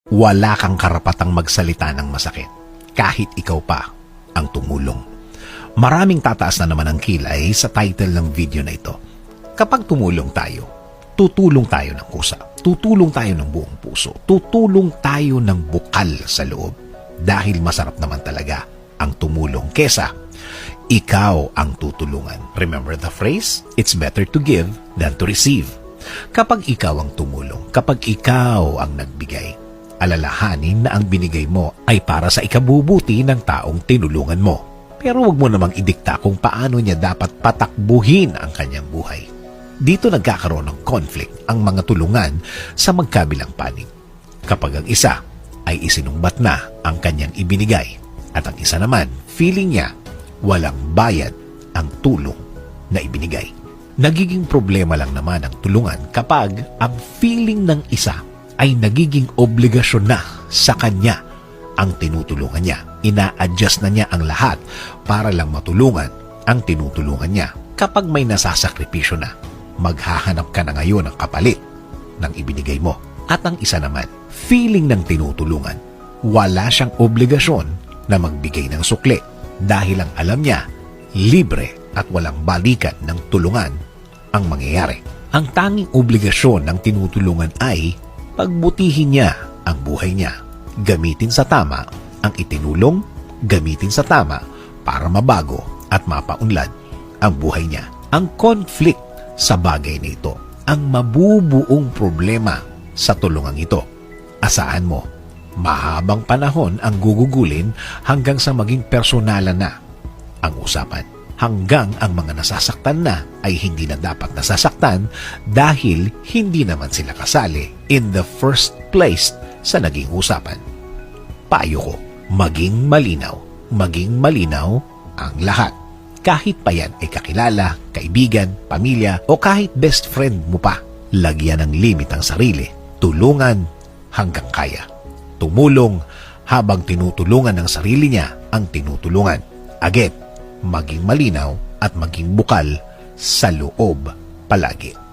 Wala kang karapatang magsalita ng masakit, kahit ikaw pa ang tumulong. Maraming tataas na naman ang kilay sa title ng video na ito. Kapag tumulong tayo, tutulong tayo ng kusa, tutulong tayo ng buong puso, tutulong tayo ng bukal sa loob. Dahil masarap naman talaga ang tumulong kesa ikaw ang tutulungan. Remember the phrase? It's better to give than to receive. Kapag ikaw ang tumulong, kapag ikaw ang nagbigay, alalahanin na ang binigay mo ay para sa ikabubuti ng taong tinulungan mo. Pero huwag mo namang idikta kung paano niya dapat patakbuhin ang kanyang buhay. Dito nagkakaroon ng conflict ang mga tulungan sa magkabilang panig. Kapag ang isa ay isinumbat na ang kanyang ibinigay at ang isa naman, feeling niya, walang bayad ang tulong na ibinigay. Nagiging problema lang naman ang tulungan kapag ang feeling ng isa ay nagiging obligasyon na sa kanya ang tinutulungan niya. Ina-adjust na niya ang lahat para lang matulungan ang tinutulungan niya. Kapag may nasasakripisyo na, maghahanap ka na ngayon ng kapalit ng ibinigay mo. At ang isa naman, feeling ng tinutulungan, wala siyang obligasyon na magbigay ng sukli dahil ang alam niya, libre at walang balikan ng tulungan ang mangyayari. Ang tanging obligasyon ng tinutulungan ay pagbutihin niya ang buhay niya. Gamitin sa tama ang itinulong, gamitin sa tama para mabago at mapaunlad ang buhay niya. Ang conflict sa bagay na ito, ang mabubuong problema sa tulungang ito. Asahan mo, mahabang panahon ang gugugulin hanggang sa maging personalan na ang usapan. Hanggang ang mga nasasaktan na ay hindi na dapat nasasaktan dahil hindi naman sila kasali in the first place sa naging usapan. Payo ko, maging malinaw ang lahat. Kahit pa yan ay kakilala, kaibigan, pamilya o kahit best friend mo pa, lagyan ng limit ang sarili. Tulungan hanggang kaya. Tumulong habang tinutulungan ng sarili niya ang tinutulungan. Again, maging malinaw at maging bukal sa loob palagi.